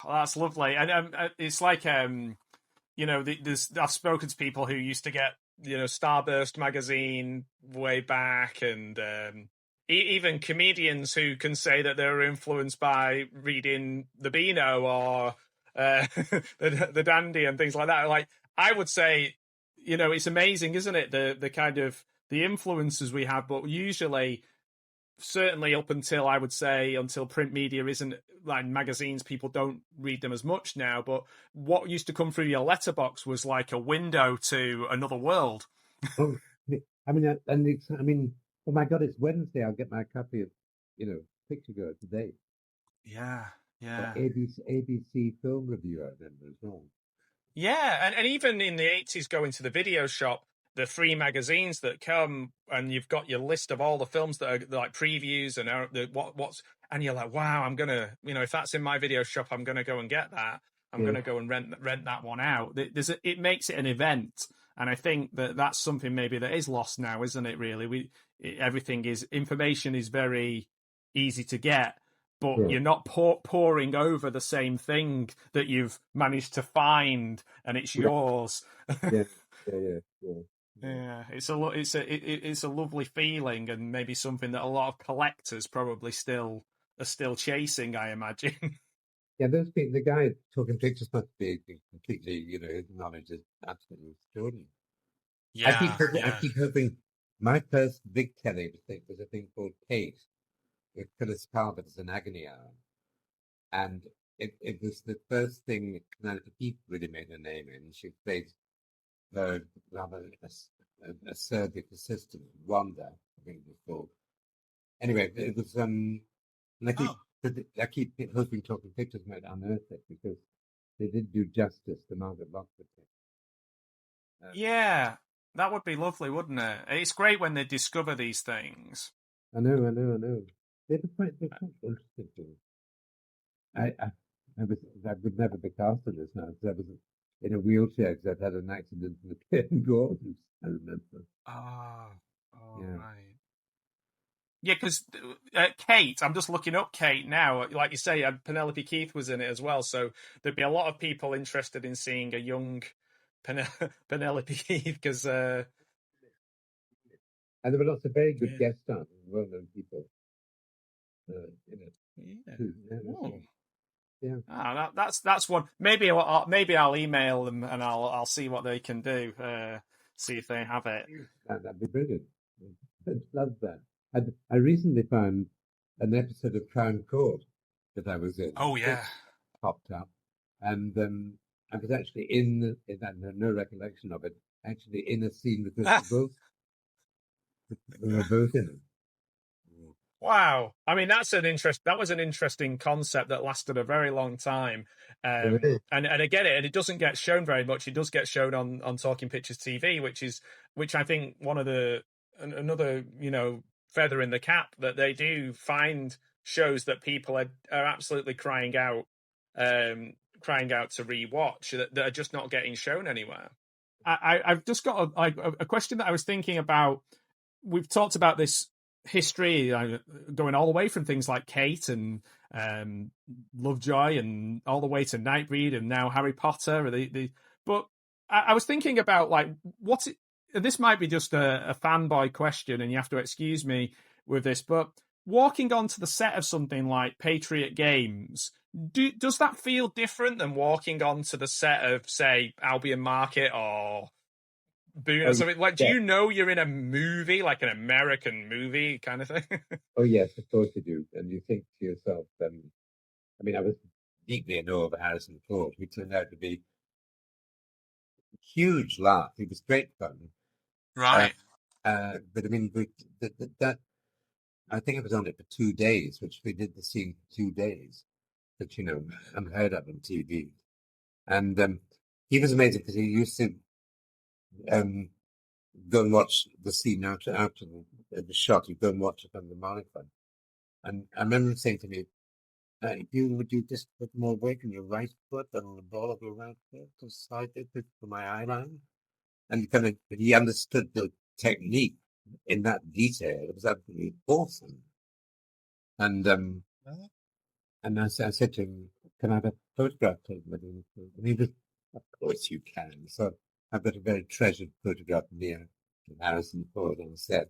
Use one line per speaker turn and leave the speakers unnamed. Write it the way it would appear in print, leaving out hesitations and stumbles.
Oh, that's lovely, and it's like I've spoken to people who used to get Starburst magazine way back, and even comedians who can say that they were influenced by reading the Beano or the Dandy and things like that. Like I would say, it's amazing, isn't it? The kind of the influences we have, but usually certainly up until I would say until print media isn't like magazines, people don't read them as much now. But what used to come through your letterbox was like a window to another world.
Oh, I mean, oh my God, it's Wednesday. I'll get my copy of, Picture Girl today.
Yeah,
Or
yeah.
ABC Film Review, I remember as well.
Yeah, and even in the 80s, going to the video shop, the free magazines that come, and you've got your list of all the films that are like previews and what's, and you're like, wow, I'm gonna, if that's in my video shop, I'm gonna go and get that. I'm
Yeah,
gonna go and rent that one out. It makes it an event, and I think that that's something maybe that is lost now, isn't it? Really, everything is information is very easy to get, but
sure.
you're not pouring over the same thing that you've managed to find and it's
Yeah,
yours.
yeah, yeah, yeah.
Yeah, it's a lovely feeling, and maybe something that a lot of collectors probably are still chasing, I imagine.
Yeah, those people, the guy talking pictures must be completely, his knowledge is absolutely extraordinary.
Yeah,
I
yeah.
keep hoping my first big telly thing was a thing called Kate with Phyllis Talbot as an agony hour. And it was the first thing Penelope Keith really made her name in. She played the rather a surrogate assistant, Wanda, I think it was called. Anyway, it was and
Oh,
I keep hoping Talking Pictures might unearth it because they did do justice to Margaret Lockwood.
yeah. That would be lovely, wouldn't it? It's great when they discover these things.
I know. They're quite interesting. I, I, I would never be cast in this now because I was in a wheelchair because I'd had an accident in the Cape Gardens. I remember.
Oh, oh,
Yeah.
right. Yeah, because Kate, I'm just looking up Kate now. Like you say, Penelope Keith was in it as well. So there'd be a lot of people interested in seeing a young Penelope Keith because,
And there were lots of very good
yeah.
guest stars, well-known people in it
Yeah.
too. Yeah,
Oh.
yeah.
That's one. Maybe I'll email them and I'll see what they can do. See if they have it.
That'd be brilliant. I'd love that. I recently found an episode of Crown Court that I was in.
Oh
Just
yeah.
popped up, and I was actually in that no recollection of it. Actually, in a scene with Mr. Both. We were both in it.
Wow. I mean, that was an interesting concept that lasted a very long time.
Oh, it is.
And I get it, and it doesn't get shown very much. It does get shown on Talking Pictures TV, which I think another, feather in the cap that they do find shows that people are absolutely crying out to rewatch that are just not getting shown anywhere. I've just got a question that I was thinking about. We've talked about this history going all the way from things like Kate and Lovejoy and all the way to Nightbreed and now Harry Potter. But I was thinking about like this might be just a fanboy question, and you have to excuse me with this, but walking onto the set of something like Patriot Games, does that feel different than walking onto the set of, say, Albion Market or Boone
Oh,
or something? Like, do
yeah.
you know you're in a movie, like an American movie kind of thing?
Oh, yes, of course you do. And you think to yourself, I mean, I was deeply in awe of Harrison Ford, who turned out to be a huge laugh. He was great fun.
Right.
But I mean, that I think I was on it for 2 days, which we did the scene for 2 days, which, unheard of on TV. And he was amazing because he used to um, go and watch the scene after the shot. He'd go and watch it on the monitor. And I remember him saying to me, would you just put more weight on your right foot and on the ball of your right foot to slide it for my eyeline? And he understood the technique in that detail. It was absolutely awesome. And I said to him, "Can I have a photograph taken with him. And he was, of course you can. So I've got a very treasured photograph near Harrison Ford on set.